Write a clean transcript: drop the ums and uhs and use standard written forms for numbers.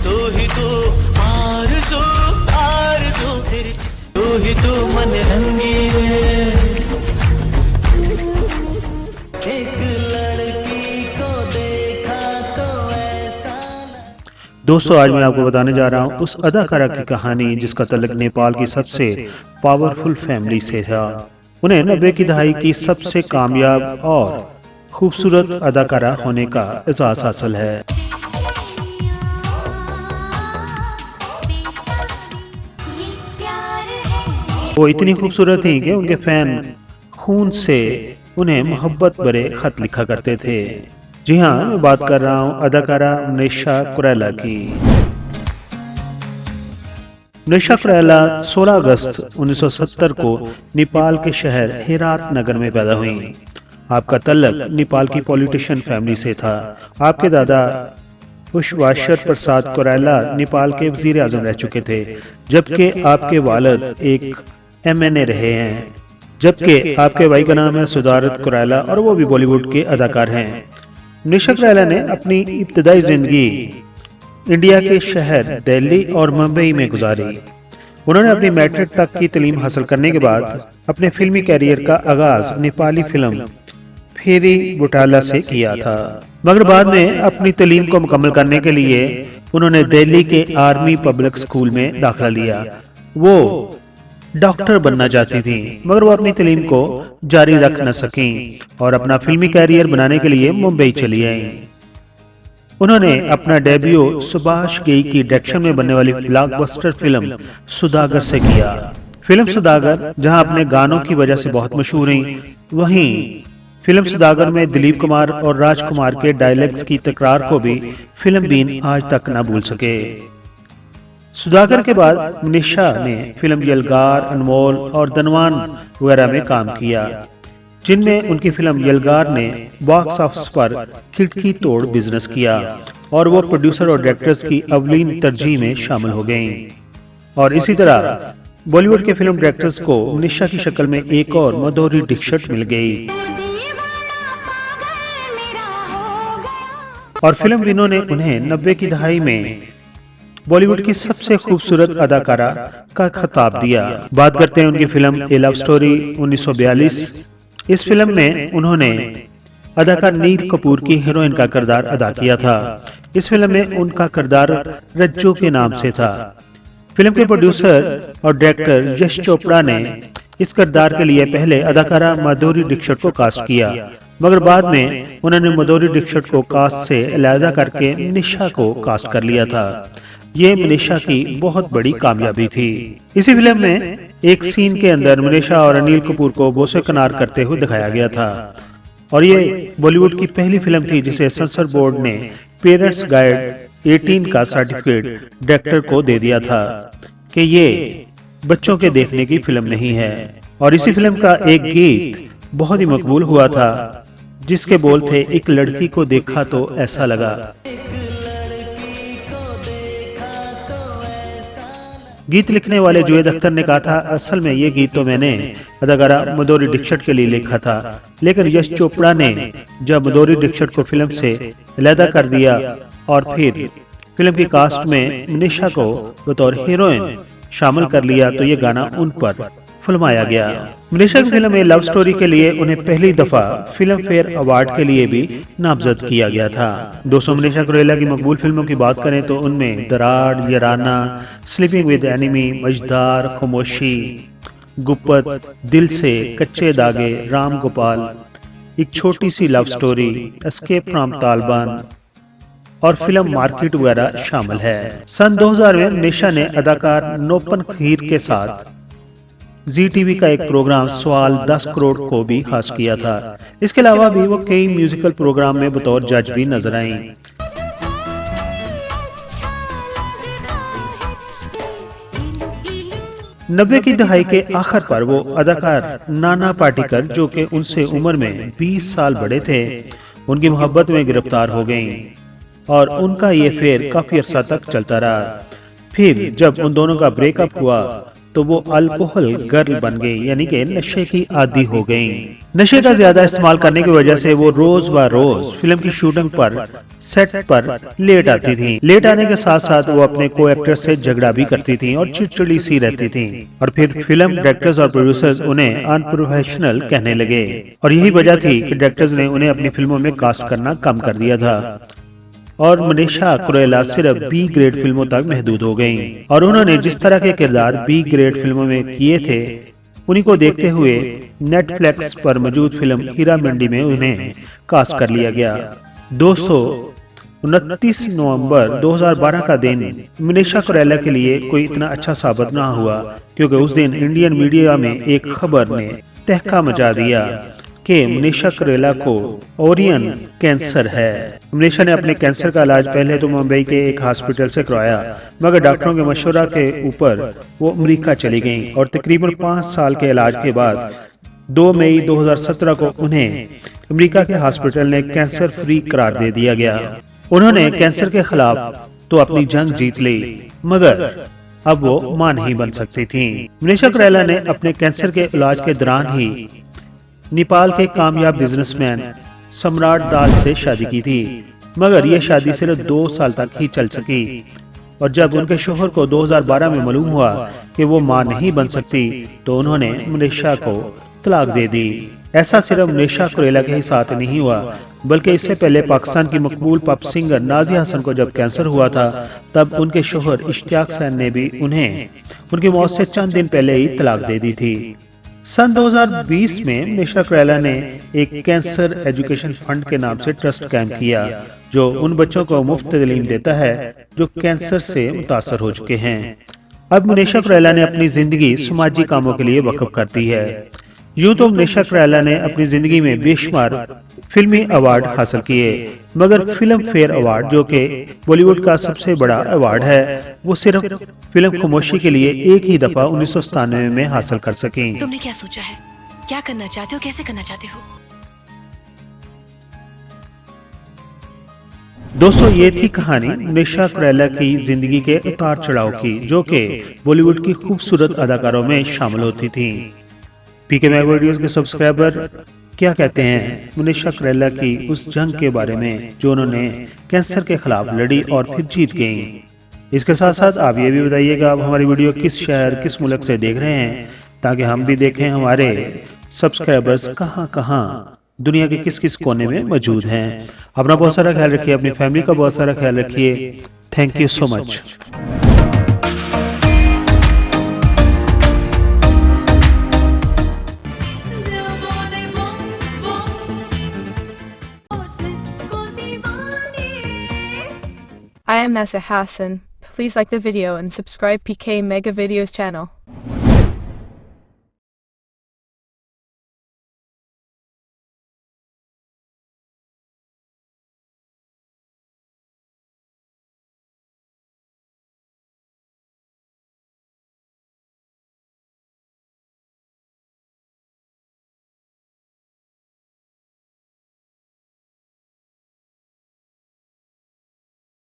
तू ही तू आरज़ू आरज़ू तेरी, तू ही तू मन रंगीन, एक लड़की को देखा तो ऐसा। दोस्तों, आज मैं आपको बताने जा रहा हूँ उस अदाकारा की कहानी जिसका तल्लुक नेपाल की सबसे पावरफुल फैमिली से था। उन्हें 90 की दहाई की सबसे कामयाब और खूबसूरत अदाकारा होने का एजाज हासिल है। वो इतनी खूबसूरत थी कि उनके फैन खून से उन्हें मोहब्बत भरे खत लिखा करते थे। जी हाँ, मैं बात कर रहा हूँ अदाकारा मनीषा कोइराला की। मनीषा कोइराला 16 अगस्त 1970 को नेपाल के शहर हेरात नगर में पैदा हुई। आपका तल्लुक नेपाल की पॉलिटिशियन फैमिली से था। आपके दादा पुष्पवाशर प्रसाद कोइराला नेपाल के वजीर आजम रह चुके थे, जबकि आपके वालिद एक MNA रहे हैं। जबकि आपके भाई का नाम है सुधारत कोइराला और वो भी बॉलीवुड के अदाकार हैं। मनीषा कोइराला ने अपनी इब्तदाई जिंदगी इंडिया के शहर दिल्ली और मुंबई में गुजारी। उन्होंने अपनी मैट्रिक तक की तालीम हासिल करने के बाद अपने फिल्मी कैरियर का आगाज नेपाली फिल्म फेरी बुटाला से किया था, मगर बाद में अपनी तालीम को मुकम्मल करने के लिए उन्होंने दिल्ली के आर्मी पब्लिक स्कूल में दाखिला लिया। वो डॉक्टर बनना चाहती थी, मगर वो अपनी तालीम को जारी रख न सकी और अपना फिल्मी कैरियर बनाने के लिए मुंबई चली आई। उन्होंने अपना डेब्यू सुभाष गेई की डायरेक्शन में बनने वाली ब्लॉकबस्टर फिल्म सुदागर से किया। फिल्म सुदागर जहां अपने गानों की वजह से बहुत मशहूर हुई, वहीं फिल्म सुदागर में दिलीप कुमार और राजकुमार के डायलॉग्स की तकरार को भी फिल्म बीन आज तक न भूल सके। सुदागर के बाद मनीषा ने फिल्म यलगार, अनमोल और धनवान वगैरह में काम किया, जिनमें उनकी फिल्म यलगार ने बॉक्स ऑफिस पर खिड़की तोड़ बिजनेस किया और वो प्रोड्यूसर और डायरेक्टर्स की अवलीन तरजीह में शामिल हो गईं। और इसी तरह बॉलीवुड के फिल्म डायरेक्टर्स को मनीषा की शक्ल में एक और माधुरी दीक्षित मिल गई और फिल्म विनों ने उन्हें 90 की दहाई में बॉलीवुड की सबसे खूबसूरत अदाकारा का खिताब दिया। बात करते हैं उनकी फिल्म ए लव स्टोरी 1942। इस फिल्म में उन्होंने अदाकार नील कपूर की हीरोइन का किरदार अदा किया था। इस फिल्म में उनका किरदार रज्जू के नाम से था। फिल्म के प्रोड्यूसर और डायरेक्टर यश चोपड़ा ने इस किरदार के लिए पहले अदाकारा माधुरी दीक्षित को कास्ट किया, मगर बाद में उन्होंने माधुरी दीक्षित को कास्ट से अलग करके मनीषा को कास्ट कर लिया था। ये मनीषा की बहुत बड़ी कामयाबी थी। इसी फिल्म में एक सीन के अंदर मनीषा और अनिल कपूर को बोसे कनार करते हुए दिखाया गया था और ये बॉलीवुड की पहली फिल्म थी जिसे सेंसर बोर्ड ने पेरेंट्स गाइड 18 का सर्टिफिकेट डायरेक्टर को दे दिया था कि ये बच्चों के देखने की फिल्म नहीं है। और इसी फिल्म का एक गीत बहुत ही मकबूल हुआ था, जिसके बोल थे, एक लड़की को देखा तो ऐसा लगा। गीत लिखने वाले जुवेद अख्तर ने कहा था, असल में ये गीत तो मैंने अदाकारा माधुरी दीक्षित के लिए लिखा था, लेकिन यश चोपड़ा ने जब माधुरी दीक्षित को फिल्म से अलग कर दिया और फिर फिल्म की कास्ट में मनीषा को बतौर हीरोइन शामिल कर लिया, तो ये गाना उन पर फिल्माया गया। मनीषा की फिल्म में लव स्टोरी के लिए उन्हें पहली दफा फिल्म फेयर अवार्ड के लिए भी नामजद किया गया था। दोस्तों, मनीषा कोइराला की मकबूल फिल्मों की बात करें तो उनमें दरार, याराना, स्लीपिंग विद एनिमी, मजदार, खामोशी, गुप्पत, दिल से, कच्चे धागे, राम गोपाल, एक छोटी सी love story, escape from Taliban और फिल्म मार्केट वगैरह शामिल है। सन 2000 में मनीषा ने अदाकार नोपन खीर के साथ ZTV का एक प्रोग्राम सवाल 10 करोड़ को भी हासिल किया था। इसके अलावा भी वो कई म्यूजिकल प्रोग्राम में बतौर जज भी नजर आईं। 90 की दहाई के आखिर पर वो अदाकार नाना पाटेकर, जो कि उनसे उम्र में 20 साल बड़े थे, उनकी मोहब्बत में गिरफ्तार हो गईं और उनका ये फेर काफी अरसा तक चलता रहा। फिर जब उन दोनों का ब्रेकअप हुआ तो वो अल्कोहल गर्ल बन गई, यानी कि नशे की आदी हो गई। नशे का ज्यादा इस्तेमाल करने की वजह से वो रोज ब रोज फिल्म की शूटिंग पर सेट पर लेट आती थी। लेट आने के साथ साथ वो अपने को एक्टर से झगड़ा भी करती थी और चिड़चिड़ी सी रहती थी, और फिर फिल्म डायरेक्टर्स और प्रोड्यूसर्स उन्हें अनप्रोफेशनल कहने लगे, और यही वजह थी कि डायरेक्टर्स ने उन्हें अपनी फिल्मों में कास्ट करना कम कर दिया था। और मनीषा कोइराला सिर्फ बी ग्रेड फिल्मों तक महदूद हो गईं, और उन्होंने जिस तरह के किरदार बी ग्रेड फिल्मों में किए थे उन्हीं को देखते हुए नेटफ्लिक्स पर मौजूद फिल्म हीरा मंडी में उन्हें कास्ट कर लिया गया। दोस्तों, 29 नवंबर 2012 का दिन मनीषा कोइराला के लिए कोई इतना अच्छा साबित ना हुआ, क्योंकि उस दिन इंडियन मीडिया में एक खबर ने तहका मचा दिया कि मनीषा कोइराला को ओरियन कैंसर है। मनीषा ने अपने कैंसर का इलाज पहले तो मुंबई के एक हॉस्पिटल से करवाया, मगर डॉक्टरों के मशवरा के ऊपर वो अमेरिका चली गईं, और तकरीबन 5 साल के इलाज के बाद 2 मई 2017 को उन्हें अमेरिका के हॉस्पिटल ने कैंसर फ्री करार दे दिया गया। उन्होंने कैंसर के खिलाफ तो अपनी जंग जीत ली, मगर अब वो मां नहीं बन सकती थी। मनीषा कोइराला ने अपने कैंसर के इलाज के दौरान ही नेपाल के कामयाब बिजनेसमैन सम्राट दाल से शादी की थी, मगर यह शादी सिर्फ 2 साल तक ही चल सकी, और जब उनके शोहर को 2012 में मालूम हुआ कि वो मां नहीं बन सकती तो उन्होंने मनीषा को तलाक दे दी। ऐसा सिर्फ मनीषा कोइराला के ही साथ नहीं हुआ, बल्कि इससे पहले पाकिस्तान की मकबूल पॉप सिंगर नाजिया हसन को जब कैंसर हुआ था तब उनके शोहर इश्तियाक सैन ने भी उन्हें उनकी मौत से चंद दिन पहले ही तलाक दे दी थी। सन 2020 में मनीषा कोइराला ने एक कैंसर एजुकेशन फंड के नाम से ट्रस्ट कायम किया, जो उन बच्चों को मुफ्त तालीम देता है जो कैंसर से मुतासर हो चुके हैं। अब मनीषा कोइराला ने अपनी जिंदगी समाजी कामों के लिए वक्फ कर दी है। यूं तो मनीषा कोइराला ने अपनी जिंदगी में बेशुमार फिल्मी अवार्ड हासिल किए, मगर फिल्म फेयर अवार्ड, जो कि बॉलीवुड का सबसे बड़ा अवार्ड है, वो सिर्फ फिल्म खामोशी के लिए एक ही दफा 1997 में हासिल कर सकी। तुमने क्या सोचा है, क्या करना चाहते हो, कैसे करना चाहते हो? दोस्तों, ये थी कहानी मनीषा कोइराला की जिंदगी के उतार चढ़ाव की, जो कि बॉलीवुड की खूबसूरत अदाकारों में शामिल होती थी। पीके मैग वीडियोस के सब्सक्राइबर क्या कहते हैं मनीषा कोइराला की उस जंग के बारे में जो उन्होंने कैंसर के खिलाफ लड़ी और फिर जीत गई? इसके साथ साथ आप ये भी बताइएगा आप हमारी वीडियो किस शहर किस मुल्क से देख रहे हैं, ताकि हम भी देखें हमारे सब्सक्राइबर्स कहां कहां दुनिया के किस किस कोने में मौजूद हैं। अपना बहुत सारा ख्याल रखिए, अपनी फैमिली का बहुत सारा ख्याल रखिए। Thank you so much. I am Nasa Hassan. Please like the video and subscribe PK Mega Videos channel.